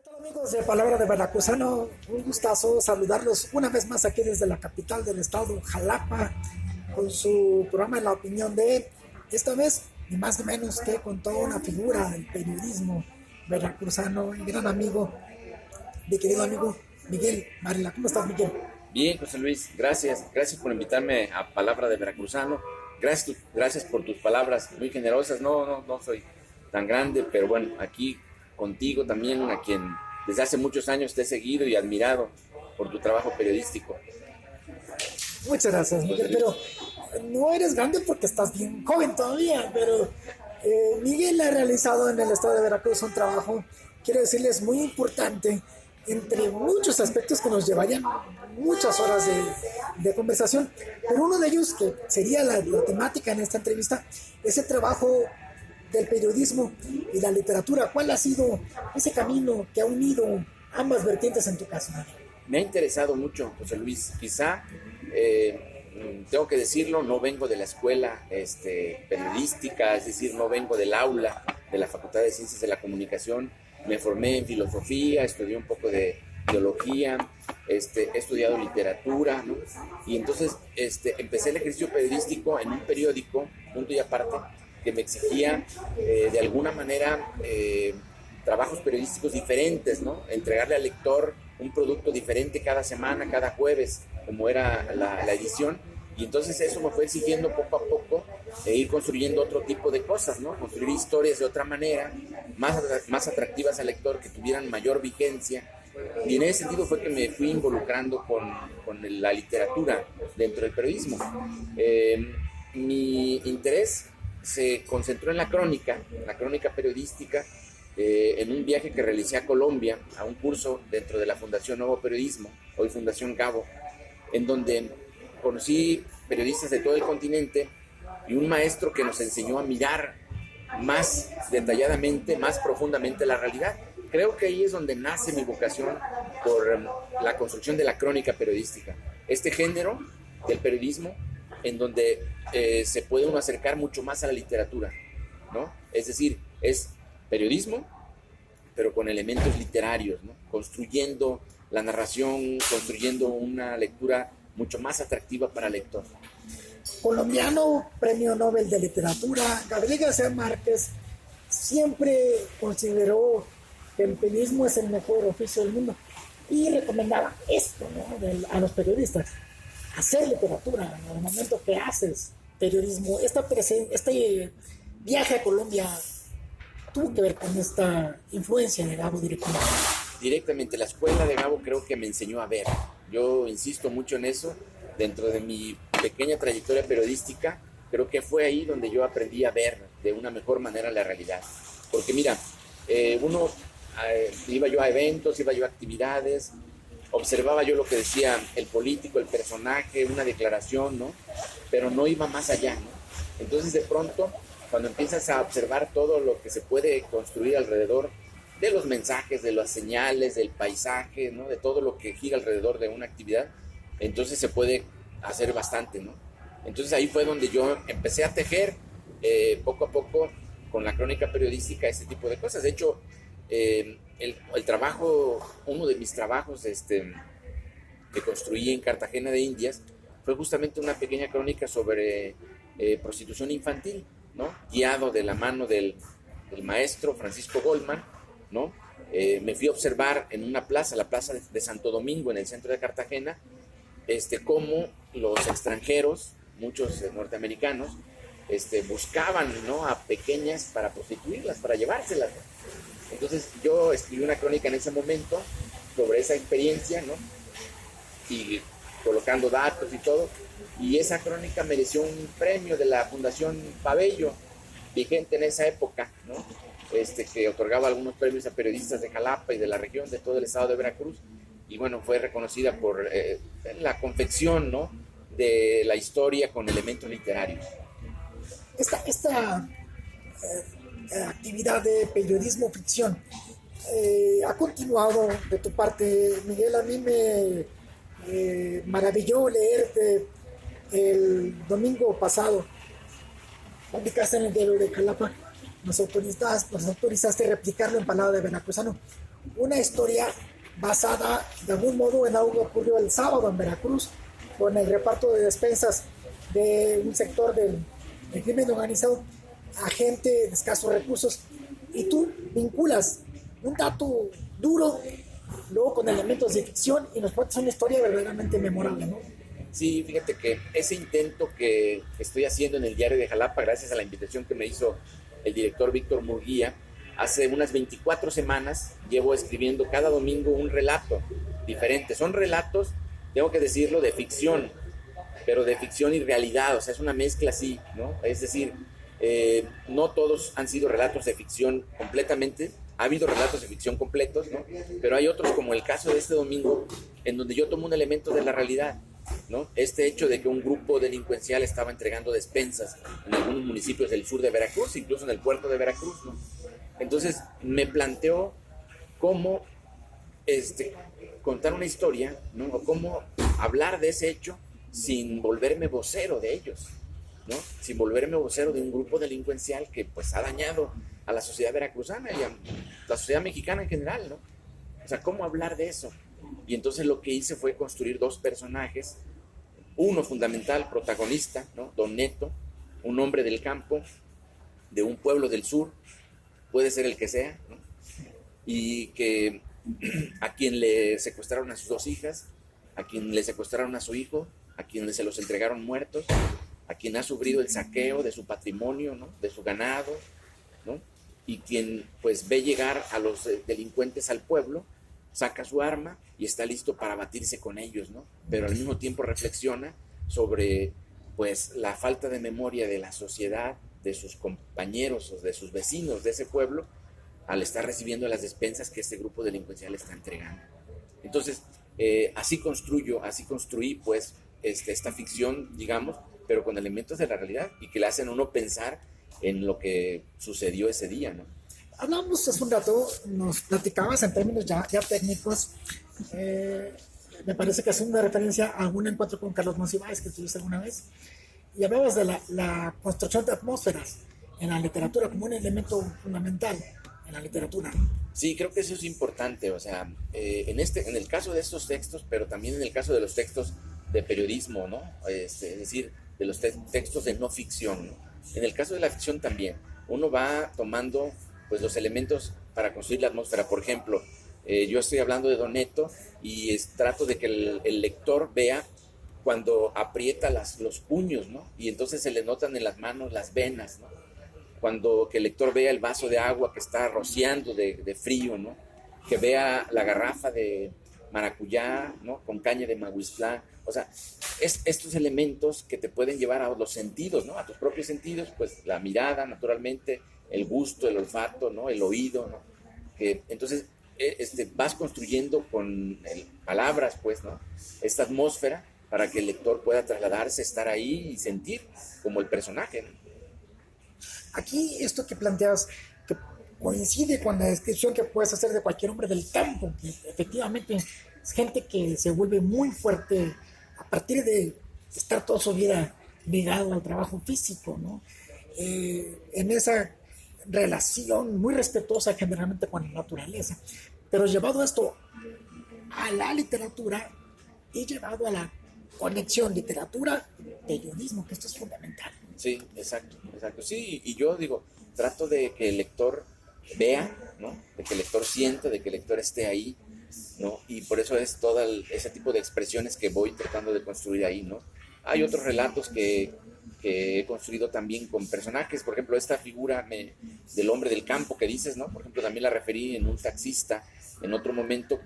Hola amigos de Palabra de Veracruzano? Un gustazo saludarlos una vez más aquí desde la capital del estado, Jalapa, con su programa La Opinión de, esta vez, ni más ni menos que con toda una figura del periodismo veracruzano, mi gran amigo, mi querido amigo Miguel Varela. ¿Cómo estás, Miguel? Bien, José Luis, gracias por invitarme a Palabra de Veracruzano. Gracias por tus palabras muy generosas. No soy tan grande, pero bueno, aquí contigo también, a quien desde hace muchos años te he seguido y admirado por tu trabajo periodístico. Muchas gracias, Miguel, pero no eres grande porque estás bien joven todavía, pero Miguel ha realizado en el estado de Veracruz un trabajo, quiero decirles, muy importante, entre muchos aspectos que nos llevarían muchas horas de conversación, pero uno de ellos, que sería la temática en esta entrevista, es el trabajo del periodismo y la literatura. ¿Cuál ha sido ese camino que ha unido ambas vertientes en tu caso, Miguel? Me ha interesado mucho, José Luis. Quizá, tengo que decirlo, no vengo de la escuela periodística, es decir, no vengo del aula de la Facultad de Ciencias de la Comunicación. Me formé en filosofía, estudié un poco de teología, he estudiado literatura, ¿no? Y entonces empecé el ejercicio periodístico en un periódico, punto y aparte, que me exigía de alguna manera trabajos periodísticos diferentes, ¿no? Entregarle al lector un producto diferente cada semana, cada jueves, como era la edición. Y entonces eso me fue exigiendo poco a poco ir construyendo otro tipo de cosas, ¿no? Construir historias de otra manera, más atractivas al lector, que tuvieran mayor vigencia. Y en ese sentido fue que me fui involucrando con la literatura dentro del periodismo. Mi interés se concentró en la crónica periodística, en un viaje que realicé a Colombia, a un curso dentro de la Fundación Nuevo Periodismo, hoy Fundación Gabo, en donde conocí periodistas de todo el continente y un maestro que nos enseñó a mirar más detalladamente, más profundamente la realidad. Creo que ahí es donde nace mi vocación por la construcción de la crónica periodística. Este género del periodismo en donde se puede uno acercar mucho más a la literatura, ¿no? Es decir, es periodismo, pero con elementos literarios, ¿no? Construyendo la narración, construyendo una lectura mucho más atractiva para el lector. Colombiano, Premio Nobel de Literatura, Gabriel García Márquez siempre consideró que el periodismo es el mejor oficio del mundo y recomendaba esto, ¿no? A los periodistas: hacer literatura en el momento que haces periodismo. Este viaje a Colombia tuvo que ver con esta influencia de Gabo directamente. Directamente, la escuela de Gabo creo que me enseñó a ver. Yo insisto mucho en eso. Dentro de mi pequeña trayectoria periodística, creo que fue ahí donde yo aprendí a ver de una mejor manera la realidad. Porque mira, iba yo a eventos, iba yo a actividades, observaba yo lo que decía el político, el personaje, una declaración, ¿no? Pero no iba más allá, ¿no? Entonces de pronto, cuando empiezas a observar todo lo que se puede construir alrededor de los mensajes, de las señales, del paisaje, ¿no? De todo lo que gira alrededor de una actividad, entonces se puede hacer bastante, ¿no? Entonces ahí fue donde yo empecé a tejer poco a poco con la crónica periodística ese tipo de cosas. De hecho, el trabajo, uno de mis trabajos que construí en Cartagena de Indias fue justamente una pequeña crónica sobre prostitución infantil, ¿no? Guiado de la mano del maestro Francisco Goldman, ¿no? Me fui a observar en una plaza, la plaza de Santo Domingo, en el centro de Cartagena, cómo los extranjeros, muchos norteamericanos, buscaban, ¿no? A pequeñas para prostituirlas, para llevárselas, ¿no? Entonces yo escribí una crónica en ese momento sobre esa experiencia, ¿no? Y colocando datos y todo, y esa crónica mereció un premio de la Fundación Pabello, vigente en esa época, ¿no? Que otorgaba algunos premios a periodistas de Jalapa y de la región, de todo el estado de Veracruz, y bueno, fue reconocida por la confección, ¿no? De la historia con elementos literarios. Esta actividad de periodismo ficción ha continuado de tu parte, Miguel. A mí me maravilló leerte el domingo pasado. Publicaste en el diario de Jalapa. Nos autorizaste a replicarlo en Palabra de Veracruzano. una historia basada de algún modo en algo que ocurrió el sábado en Veracruz, con el reparto de despensas de un sector del crimen organizado a gente de escasos recursos, y tú vinculas un dato duro luego con elementos de ficción y nos cuentas una historia verdaderamente memorable, ¿no? Sí, fíjate que ese intento que estoy haciendo en el Diario de Jalapa, gracias a la invitación que me hizo el director Víctor Murguía, hace unas 24 semanas llevo escribiendo cada domingo un relato diferente. Son relatos, tengo que decirlo, de ficción, pero de ficción y realidad, o sea, es una mezcla así, ¿no? Es decir, no todos han sido relatos de ficción completamente, ha habido relatos de ficción completos, ¿no? Pero hay otros, como el caso de este domingo, en donde yo tomo un elemento de la realidad, ¿no? Este hecho de que un grupo delincuencial estaba entregando despensas en algunos municipios del sur de Veracruz, incluso en el puerto de Veracruz, ¿no? Entonces me planteó cómo contar una historia, ¿no? O cómo hablar de ese hecho sin volverme vocero de ellos, ¿no? Sin volverme vocero de un grupo delincuencial que pues ha dañado a la sociedad veracruzana y a la sociedad mexicana en general, ¿no? O sea, ¿cómo hablar de eso? Y entonces lo que hice fue construir dos personajes, uno fundamental, protagonista, ¿no? Don Neto, un hombre del campo, de un pueblo del sur, puede ser el que sea, ¿no? Y que a quien le secuestraron a sus dos hijas, a quien le secuestraron a su hijo, a quien se los entregaron muertos, a quien ha sufrido el saqueo de su patrimonio, ¿no? De su ganado, ¿no? Y quien pues ve llegar a los delincuentes al pueblo, saca su arma y está listo para batirse con ellos, ¿no? Pero al mismo tiempo reflexiona sobre pues la falta de memoria de la sociedad, de sus compañeros o de sus vecinos de ese pueblo, al estar recibiendo las despensas que este grupo delincuencial está entregando. Entonces, así construí pues esta ficción, digamos, pero con elementos de la realidad y que le hacen a uno pensar en lo que sucedió ese día, ¿no? Hablamos hace un rato, nos platicabas en términos ya técnicos, me parece que hace una referencia a algún encuentro con Carlos Monsiváis que tuviste alguna vez, y hablabas de la construcción de atmósferas en la literatura como un elemento fundamental en la literatura. Sí, creo que eso es importante, o sea, en el caso de estos textos, pero también en el caso de los textos de periodismo, ¿no? Es decir, de los textos de no ficción, ¿no? En el caso de la ficción también, uno va tomando pues los elementos para construir la atmósfera. Por ejemplo, yo estoy hablando de Don Neto y trato de que el lector vea cuando aprieta los puños, ¿no? Y entonces se le notan en las manos las venas, ¿no? Que el lector vea el vaso de agua que está rociando de frío, ¿no? Que vea la garrafa de maracuyá, ¿no? Con caña de maguiztlán. O sea, estos elementos que te pueden llevar a los sentidos, ¿no? A tus propios sentidos, pues la mirada, naturalmente, el gusto, el olfato, ¿no? El oído, ¿no? Entonces, vas construyendo con palabras, pues, ¿no? Esta atmósfera para que el lector pueda trasladarse, estar ahí y sentir como el personaje, ¿no? Aquí esto que planteas, que coincide con la descripción que puedes hacer de cualquier hombre del campo, que efectivamente es gente que se vuelve muy fuerte a partir de estar toda su vida ligado al trabajo físico, ¿no? En esa relación muy respetuosa generalmente con la naturaleza, pero llevado esto a la literatura y llevado a la conexión literatura-periodismo, que esto es fundamental. Sí, exacto. Sí, y yo digo, trato de que el lector vea, ¿no? De que el lector sienta, de que el lector esté ahí, ¿no? Y por eso es todo ese tipo de expresiones que voy tratando de construir ahí, ¿no? Hay otros relatos que he construido también con personajes, por ejemplo, esta figura del hombre del campo que dices, ¿no? Por ejemplo, también la referí en un taxista, en otro momento,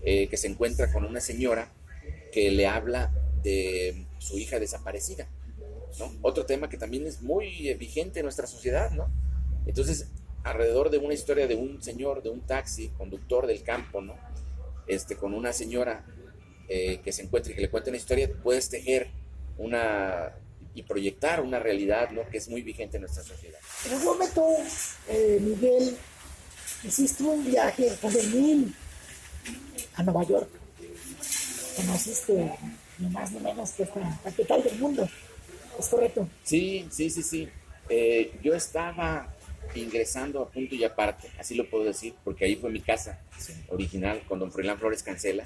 que se encuentra con una señora que le habla de su hija desaparecida, ¿no? Otro tema que también es muy vigente en nuestra sociedad, ¿no? Entonces, alrededor de una historia de un señor, de un taxi, conductor del campo, ¿no? Con una señora que se encuentra y que le cuenta una historia, puedes tejer y proyectar una realidad, ¿no? Que es muy vigente en nuestra sociedad. En algún momento, Miguel, hiciste un viaje juvenil a Nueva York. Conociste ni más ni menos que esta capital del mundo. ¿Es correcto? Sí. Yo estaba ingresando a Punto y Aparte, así lo puedo decir, porque ahí fue mi casa original con don Froilán Flores Cancela.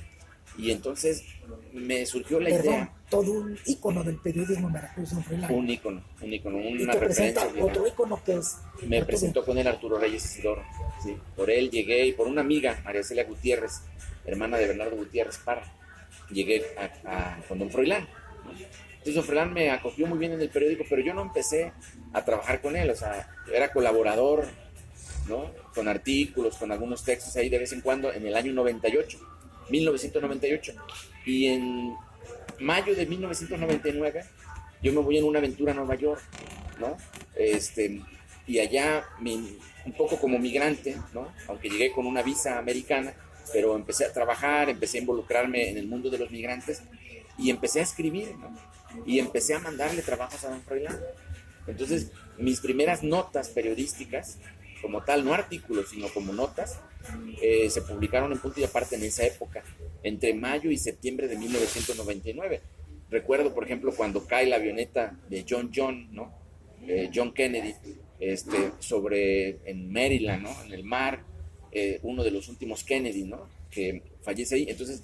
Y entonces me surgió la idea. Todo un ícono del periodismo en Veracruz, don Froilán. Un ícono, Y una te referencia. presenta otro ícono que es... Me presentó con él Arturo Reyes Isidoro. ¿Sí? Por él llegué, y por una amiga, María Celia Gutiérrez, hermana de Bernardo Gutiérrez Parra, llegué con don Froilán, ¿no? Entonces don Froilán me acogió muy bien en el periódico, pero yo no empecé a trabajar con él, o sea, era colaborador, ¿no? Con artículos, con algunos textos ahí de vez en cuando, en el año 1998. Y en mayo de 1999 yo me voy en una aventura a Nueva York, ¿no? Y allá, un poco como migrante, ¿no? Aunque llegué con una visa americana, pero empecé a trabajar, empecé a involucrarme en el mundo de los migrantes y empecé a escribir, ¿no? Y empecé a mandarle trabajos a don Froilán. Entonces, mis primeras notas periodísticas, como tal, no artículos, sino como notas, se publicaron en Punto y Aparte en esa época, entre mayo y septiembre de 1999. Recuerdo, por ejemplo, cuando cae la avioneta de John, ¿no? John Kennedy, en Maryland, ¿no? En el mar, uno de los últimos Kennedy, ¿no? Que fallece ahí. Entonces,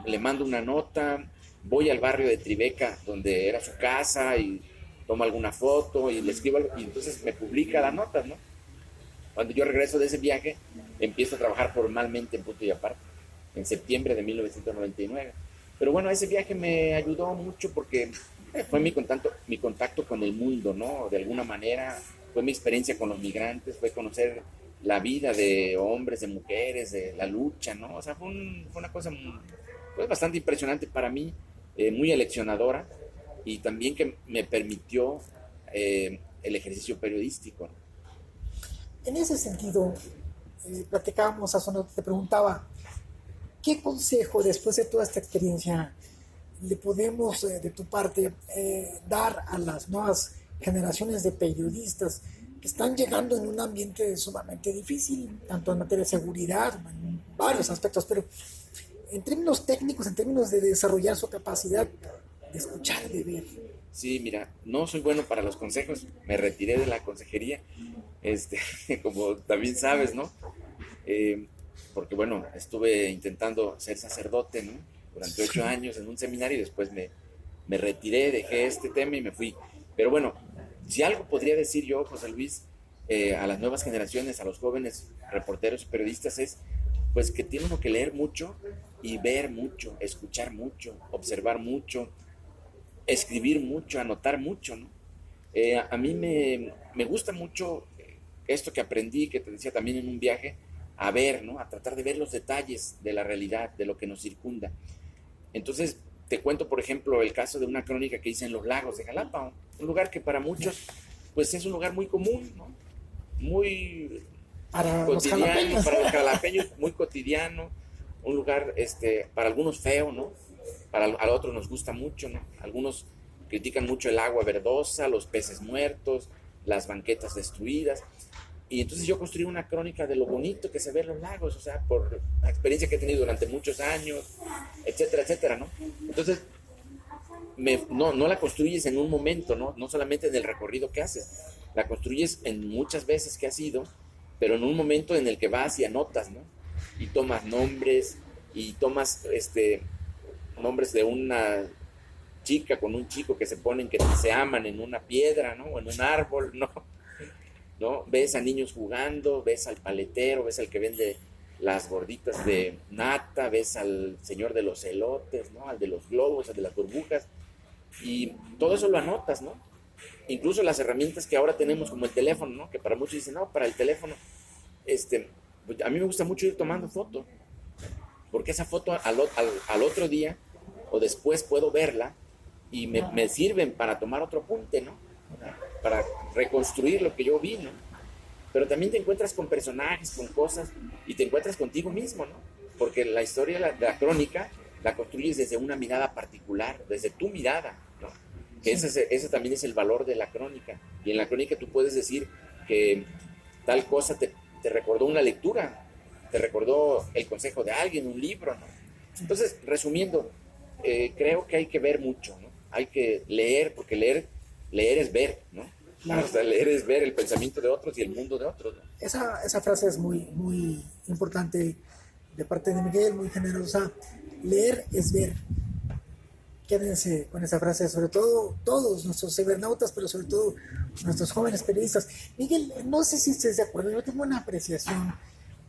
le mando una nota, voy al barrio de Tribeca, donde era su casa, y tomo alguna foto, y le escribo algo, y entonces me publica las notas, ¿no? Cuando yo regreso de ese viaje, empiezo a trabajar formalmente en Punto y Aparte, en septiembre de 1999. Pero bueno, ese viaje me ayudó mucho porque fue mi contacto con el mundo, ¿no? De alguna manera, fue mi experiencia con los migrantes, fue conocer la vida de hombres, de mujeres, de la lucha, ¿no? O sea, fue una cosa pues, bastante impresionante para mí, muy aleccionadora, y también que me permitió el ejercicio periodístico. En ese sentido, platicábamos hace un rato, te preguntaba, ¿qué consejo después de toda esta experiencia le podemos, de tu parte, dar a las nuevas generaciones de periodistas que están llegando en un ambiente sumamente difícil, tanto en materia de seguridad, en varios aspectos, pero en términos técnicos, en términos de desarrollar su capacidad de escuchar, de ver? Sí, mira, no soy bueno para los consejos, me retiré de la consejería, como también sabes, ¿no? Porque bueno, estuve intentando ser sacerdote, ¿no? Durante 8 años en un seminario, y después me retiré, dejé este tema y me fui. Pero bueno, si algo podría decir yo, José Luis, a las nuevas generaciones, a los jóvenes reporteros y periodistas, es pues que tiene uno que leer mucho y ver mucho, escuchar mucho, observar mucho, escribir mucho, anotar mucho, ¿no? A mí me gusta mucho esto que aprendí, que te decía también en un viaje, a ver, ¿no? A tratar de ver los detalles de la realidad, de lo que nos circunda. Entonces, te cuento, por ejemplo, el caso de una crónica que hice en los Lagos de Jalapa, un lugar que para muchos, pues es un lugar muy común, ¿no? Muy Para cotidiano, para los jalapeños, muy cotidiano, un lugar, para algunos feo, ¿no? A otros nos gusta mucho, ¿no? Algunos critican mucho el agua verdosa, los peces muertos, las banquetas destruidas. Y entonces yo construí una crónica de lo bonito que se ve en los lagos, o sea, por la experiencia que he tenido durante muchos años, etcétera, etcétera, ¿no? Entonces, no la construyes en un momento, ¿no? No solamente en el recorrido que haces, la construyes en muchas veces que has ido, pero en un momento en el que vas y anotas, ¿no? Y tomas nombres, y tomas nombres de una chica con un chico que se aman en una piedra, ¿no? O en un árbol, ¿no? Ves a niños jugando, ves al paletero, ves al que vende las gorditas de nata, ves al señor de los elotes, ¿no? Al de los globos, al de las burbujas, y todo eso lo anotas, ¿no? Incluso las herramientas que ahora tenemos, como el teléfono, ¿no? Que para muchos dicen, no, para el teléfono, pues a mí me gusta mucho ir tomando foto, porque esa foto al otro día o después puedo verla y me sirven para tomar otro apunte, ¿no? Para reconstruir lo que yo vi, ¿no? Pero también te encuentras con personajes, con cosas, y te encuentras contigo mismo, ¿no? Porque la historia de la crónica la construyes desde una mirada particular, desde tu mirada, ¿no? Que ese también es el valor de la crónica. Y en la crónica tú puedes decir que tal cosa te recordó una lectura, te recordó el consejo de alguien, un libro, ¿no? Entonces, resumiendo, creo que hay que ver mucho, ¿no? Hay que leer, porque leer es ver, ¿no? Claro. O sea, leer es ver el pensamiento de otros y el mundo de otros, ¿no? Esa frase es muy, muy importante de parte de Miguel, muy generosa. Leer es ver. Quédense con esa frase, sobre todo todos nuestros cibernautas, pero sobre todo nuestros jóvenes periodistas. Miguel, no sé si estés de acuerdo, yo tengo una apreciación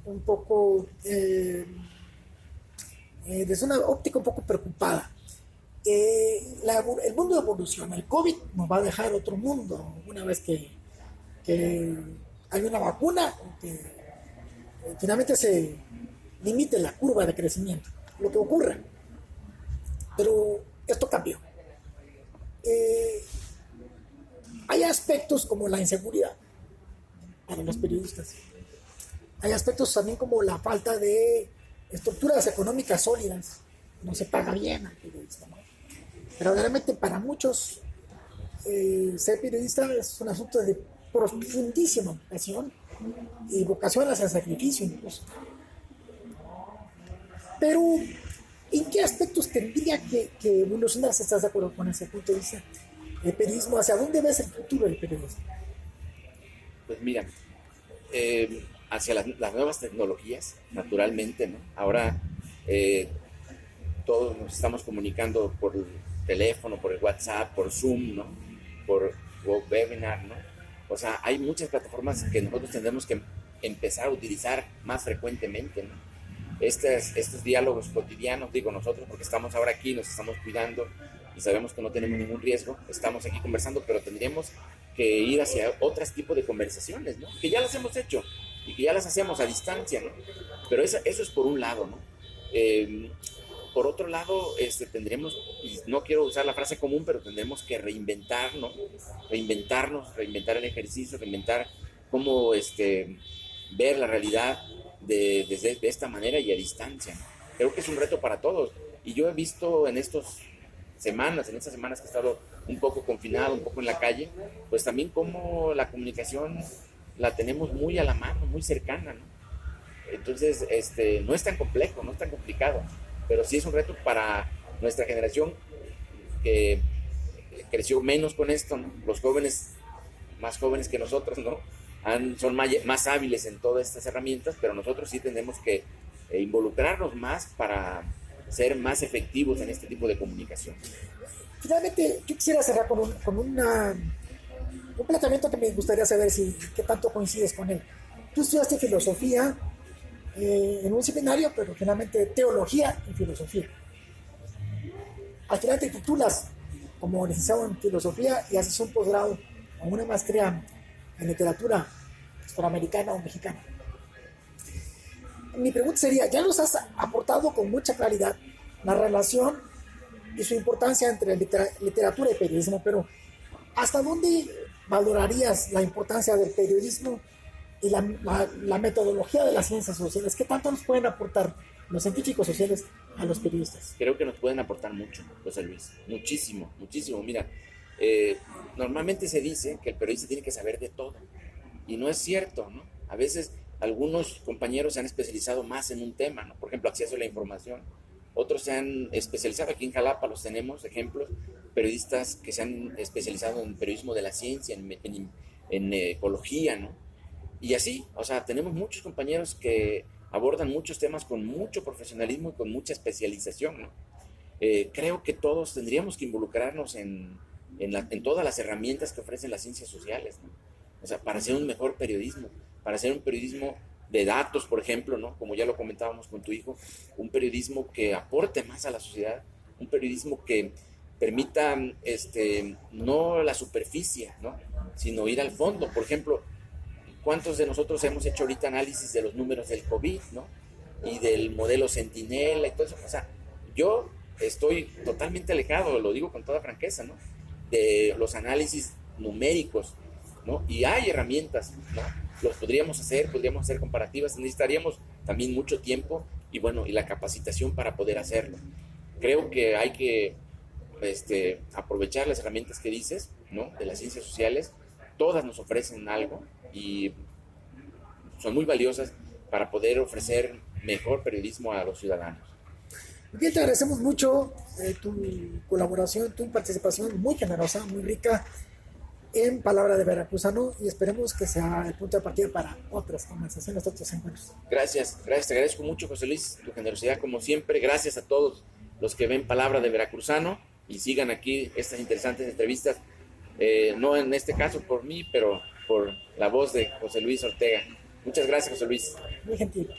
un poco, desde una óptica un poco preocupada. El mundo evoluciona, el COVID nos va a dejar otro mundo una vez que hay una vacuna, que finalmente se limite la curva de crecimiento, lo que ocurra. Pero esto cambió. Hay aspectos como la inseguridad para los periodistas. Hay aspectos también como la falta de estructuras económicas sólidas. No se paga bien al periodista, ¿no? Pero realmente para muchos ser periodista es un asunto de profundísima vocación y vocación hacia el sacrificio incluso. Pero ¿en qué aspectos tendría que evolucionar, si estás de acuerdo con ese punto de vista, el periodismo? ¿Hacia dónde ves el futuro del periodismo? Pues mira, hacia las nuevas tecnologías, naturalmente, ¿no? Ahora todos nos estamos comunicando por el teléfono, por el WhatsApp, por Zoom, ¿no? Por webinar, ¿no? O sea, hay muchas plataformas que nosotros tendremos que empezar a utilizar más frecuentemente, ¿no? Estos diálogos cotidianos, digo nosotros, porque estamos ahora aquí, nos estamos cuidando y sabemos que no tenemos ningún riesgo, estamos aquí conversando, pero tendríamos que ir hacia otros tipos de conversaciones, ¿no? Que ya las hemos hecho y que ya las hacemos a distancia, ¿no? Pero eso es por un lado, ¿no? Por otro lado, tendremos, y no quiero usar la frase común, pero tendremos que reinventar, ¿no? Reinventar el ejercicio, reinventar cómo ver la realidad de esta manera y a distancia, ¿no? Creo que es un reto para todos. Y yo he visto en estas semanas que he estado un poco confinado, un poco en la calle, pues también cómo la comunicación la tenemos muy a la mano, muy cercana, ¿no? Entonces, no es tan complejo, no es tan complicado, pero sí es un reto para nuestra generación que creció menos con esto, ¿no? Los jóvenes, más jóvenes que nosotros, ¿no? Son más hábiles en todas estas herramientas, pero nosotros sí tenemos que involucrarnos más para ser más efectivos en este tipo de comunicación. Finalmente, yo quisiera cerrar con un planteamiento que me gustaría saber qué tanto coincides con él. Tú estudiaste filosofía en un seminario, pero finalmente teología y filosofía. Al final te titulas como licenciado en filosofía y haces un posgrado o una maestría en literatura hispanoamericana o mexicana. Mi pregunta sería, ya nos has aportado con mucha claridad la relación y su importancia entre literatura y periodismo, pero ¿hasta dónde valorarías la importancia del periodismo y la metodología de las ciencias sociales? ¿Qué tanto nos pueden aportar los científicos sociales a los periodistas? Creo que nos pueden aportar mucho, José Luis, muchísimo, muchísimo. Mira, normalmente se dice que el periodista tiene que saber de todo, y no es cierto, ¿no? A veces algunos compañeros se han especializado más en un tema, ¿no? Por ejemplo, acceso a la información. Otros se han especializado, aquí en Jalapa los tenemos, ejemplos, periodistas que se han especializado en periodismo de la ciencia, en ecología, ¿no? Y así, o sea, tenemos muchos compañeros que abordan muchos temas con mucho profesionalismo y con mucha especialización, ¿no? Creo que todos tendríamos que involucrarnos en todas las herramientas que ofrecen las ciencias sociales, ¿no? O sea, para hacer un mejor periodismo, para hacer un periodismo de datos, por ejemplo, ¿no? Como ya lo comentábamos con tu hijo, un periodismo que aporte más a la sociedad, un periodismo que permita no la superficie, ¿no? Sino ir al fondo. Por ejemplo, ¿cuántos de nosotros hemos hecho ahorita análisis de los números del COVID, ¿no? Y del modelo Centinela y todo eso? O sea, yo estoy totalmente alejado, lo digo con toda franqueza, ¿no? De los análisis numéricos, ¿no? Y hay herramientas, ¿no? Podríamos hacer comparativas, necesitaríamos también mucho tiempo y bueno, y la capacitación para poder hacerlo. Creo que hay que aprovechar las herramientas que dices, ¿no? De las ciencias sociales, todas nos ofrecen algo y son muy valiosas para poder ofrecer mejor periodismo a los ciudadanos. Miguel, te agradecemos mucho tu colaboración, tu participación muy generosa, muy rica. en Palabra de Veracruzano, y esperemos que sea el punto de partida para otras conversaciones, otros encuentros. Gracias, gracias, te agradezco mucho, José Luis, tu generosidad como siempre. Gracias a todos los que ven Palabra de Veracruzano y sigan aquí estas interesantes entrevistas, no en este caso por mí, pero por la voz de José Luis Ortega. Muchas gracias, José Luis. Muy gentil.